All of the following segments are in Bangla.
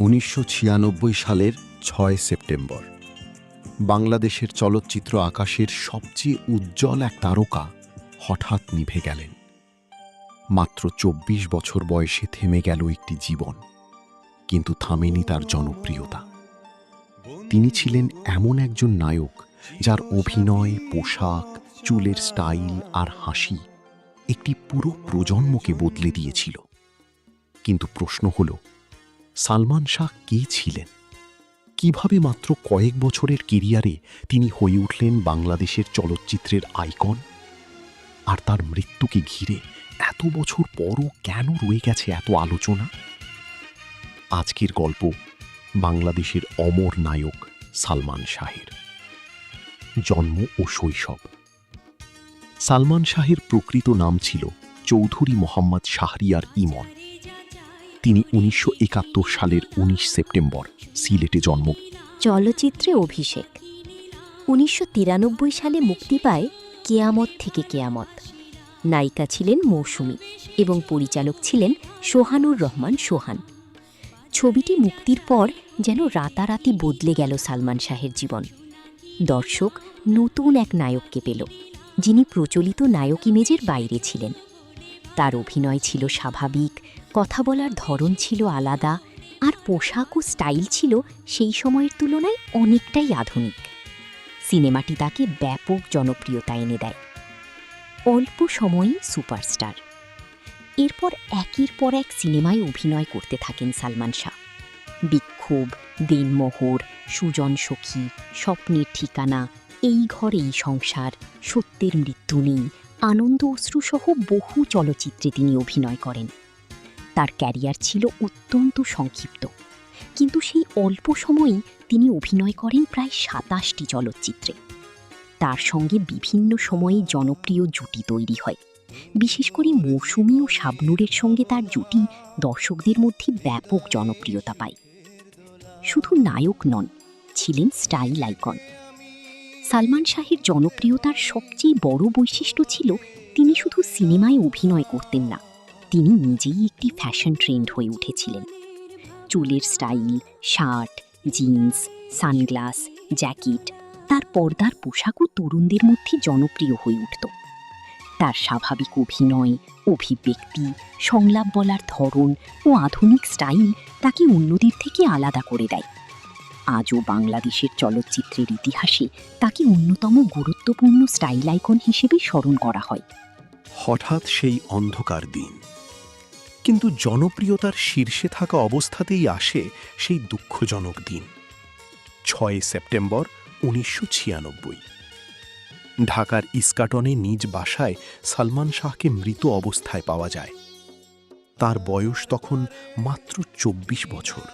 ১৯৯৬ সালের ৬ সেপ্টেম্বর বাংলাদেশের চলচ্চিত্র আকাশের সবচেয়ে উজ্জ্বল এক তারকা হঠাৎ নিভে গেলেন। মাত্র ২৪ বছর বয়সে থেমে গেল একটি জীবন, কিন্তু থামেনি তার জনপ্রিয়তা। তিনি ছিলেন এমন একজন নায়ক যার অভিনয়, পোশাক, চুলের স্টাইল আর হাসি একটি পুরো প্রজন্মকে বদলে দিয়েছিল। কিন্তু প্রশ্ন হল, সালমান শাহ কে ছিলেন? কিভাবে মাত্র কয়েক বছরের কেরিয়ারে তিনি হয়ে উঠলেন বাংলাদেশের চলচ্চিত্রের আইকন? আর তার মৃত্যুকে ঘিরে এত বছর পরও কেন রয়ে গেছে এত আলোচনা? আজকের গল্প বাংলাদেশের অমর নায়ক সালমান শাহের জন্ম ও শৈশব। সালমান শাহের প্রকৃত নাম ছিল চৌধুরী মোহাম্মদ শাহরিয়ার ইমন। তিনি ১৯৭১ সালের ১৯ সেপ্টেম্বর সিলেটে জন্ম। চলচ্চিত্রে অভিষেক ১৯৯৩ সালে মুক্তি পায় কেয়ামত থেকে কেয়ামত। নায়িকা ছিলেন মৌসুমী এবং পরিচালক ছিলেন সোহানুর রহমান সোহান। ছবিটি মুক্তির পর যেন রাতারাতি বদলে গেল সালমান শাহের জীবন। দর্শক নতুন এক নায়ককে পেল, যিনি প্রচলিত নায়ক ইমেজের বাইরে ছিলেন। তার অভিনয় ছিল স্বাভাবিক, কথা বলার ধরন ছিল আলাদা, আর পোশাক ও স্টাইল ছিল সেই সময়ের তুলনায় অনেকটাই আধুনিক। সিনেমাটি তাকে ব্যাপক জনপ্রিয়তা এনে দেয়। অল্প সময়েই সুপারস্টার। এরপর একের পর এক সিনেমায় অভিনয় করতে থাকেন সালমান শাহ। বিক্ষোভ, দেনমোহর, সুজন সখী, স্বপ্নের ঠিকানা, এই ঘর এই সংসার, সত্যের মৃত্যু নেই, আনন্দ অশ্রুসহ বহু চলচ্চিত্রে তিনি অভিনয় করেন। তার ক্যারিয়ার ছিল অত্যন্ত সংক্ষিপ্ত, কিন্তু সেই অল্প সময়েই তিনি অভিনয় করেন প্রায় ২৭টি চলচ্চিত্রে। তার সঙ্গে বিভিন্ন সময়ে জনপ্রিয় জুটি তৈরি হয়। বিশেষ করে মৌসুমী ও শাবনূরের সঙ্গে তার জুটি দর্শকদের মধ্যে ব্যাপক জনপ্রিয়তা পায়। শুধু নায়ক নন, ছিলেন স্টাইল আইকন। সালমান শাহের জনপ্রিয়তার সবচেয়ে বড় বৈশিষ্ট্য ছিল তিনি শুধু সিনেমায় অভিনয় করতেন না, তিনি নিজেই একটি ফ্যাশন ট্রেন্ড হয়ে উঠেছিলেন। চুলের style, shirt, jeans, sunglass, jacket, তার পর্দার পোশাকও তরুণদের মধ্যে জনপ্রিয় হয়ে উঠত। তার স্বাভাবিক অভিনয়, অভিব্যক্তি, সংলাপ বলার ধরন ও আধুনিক স্টাইল তাকে অন্যদের থেকে আলাদা করে দেয়। আজও বাংলাদেশের চলচ্চিত্রের ইতিহাসে তাকে অন্যতম গুরুত্বপূর্ণ স্টাইল আইকন হিসেবে স্মরণ করা হয়। হঠাৎ সেই অন্ধকার দিন, কিন্তু জনপ্রিয়তার শীর্ষে থাকা অবস্থাতেই আসে সেই দুঃখজনক দিন। ৬ সেপ্টেম্বর ১৯৯৬ ঢাকার ইস্কাটনে নিজ বাসায় সালমান শাহকে মৃত অবস্থায় পাওয়া যায়। তার বয়স তখন মাত্র ২৪ বছর।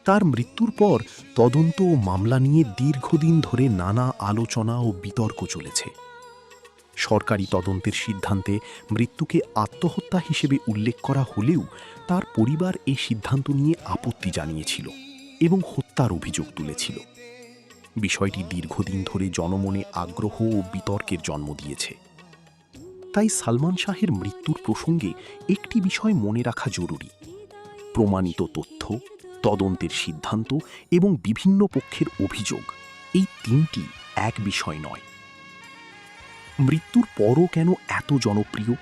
তার মৃত্যুর পর তদন্ত ও মামলা নিয়ে দীর্ঘদিন ধরে নানা আলোচনা ও বিতর্ক চলেছে। সরকারি তদন্তের সিদ্ধান্তে মৃত্যুকে আত্মহত্যা হিসেবে উল্লেখ করা হলেও তার পরিবার এই সিদ্ধান্ত নিয়ে আপত্তি জানিয়েছিল এবং হত্যার অভিযোগ তুলেছিল। বিষয়টি দীর্ঘদিন ধরে জনমনে আগ্রহ ও বিতর্কের জন্ম দিয়েছে। তাই সালমান শাহের মৃত্যুর প্রসঙ্গে একটি বিষয় মনে রাখা জরুরি: প্রমাণিত তথ্য, তদন্তের সিদ্ধান্ত এবং বিভিন্ন পক্ষের অভিযোগ, এই তিনটি এক বিষয় নয়। মৃত্যুর পরও কেন এত জনপ্রিয়?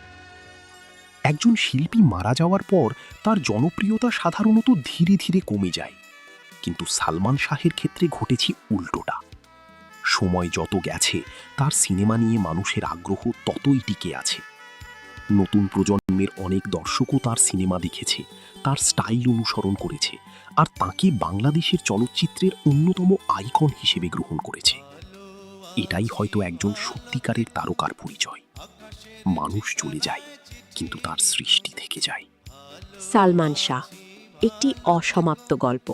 একজন শিল্পী মারা যাওয়ার পর তার জনপ্রিয়তা সাধারণত ধীরে ধীরে কমে যায়, কিন্তু সালমান শাহের ক্ষেত্রে ঘটেছে উল্টোটা। সময় যত গেছে তার সিনেমা নিয়ে মানুষের আগ্রহ ততই টিকে আছে। নতুন প্রজন্মের অনেক দর্শকও তার সিনেমা দেখেছে, তার স্টাইল অনুসরণ করেছে, আর তাকে বাংলাদেশের চলচ্চিত্রের অন্যতম আইকন হিসেবে গ্রহণ করেছে। এটাই হয়তো একজন সত্যিকারের তারকার পরিচয়। মানুষ চলে যায়, কিন্তু তার সৃষ্টি থেকে যায়। সালমান শাহ একটি অসমাপ্ত গল্প।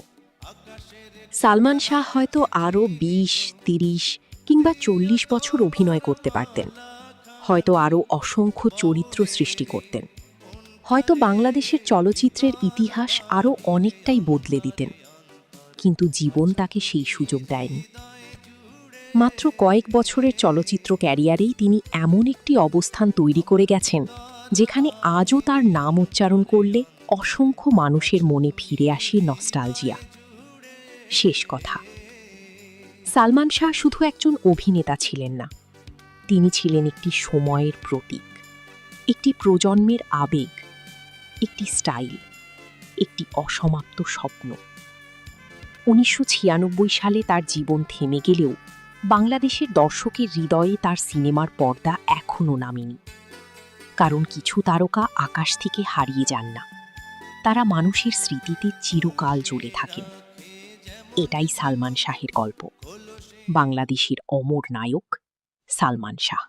সালমান শাহ হয়তো আরও ২০, ৩০ কিংবা ৪০ বছর অভিনয় করতে পারতেন। হয়তো আরও অসংখ্য চরিত্র সৃষ্টি করতেন। হয়তো বাংলাদেশের চলচ্চিত্রের ইতিহাস আরও অনেকটাই বদলে দিতেন, কিন্তু জীবন তাকে সেই সুযোগ দেয়নি। মাত্র কয়েক বছরের চলচ্চিত্র ক্যারিয়ারেই তিনি এমন একটি অবস্থান তৈরি করে গেছেন, যেখানে আজও তার নাম উচ্চারণ করলে অসংখ্য মানুষের মনে ফিরে আসে নস্টালজিয়া। শেষ কথা, সালমান শাহ শুধু একজন অভিনেতা ছিলেন না, তিনি ছিলেন একটি সময়ের প্রতীক, একটি প্রজন্মের আবেগ, একটি স্টাইল, একটি অসমাপ্ত স্বপ্ন। 1996 সালে তার জীবন থেমে গেলেও বাংলাদেশের দর্শকের হৃদয়ে তার সিনেমার পর্দা এখনও নামেনি। কারণ কিছু তারকা আকাশ থেকে হারিয়ে যান না, তারা মানুষের স্মৃতিতে চিরকাল জ্বলে থাকেন। এটাই সালমান শাহের গল্প, বাংলাদেশের অমর নায়ক সালমান শাহ।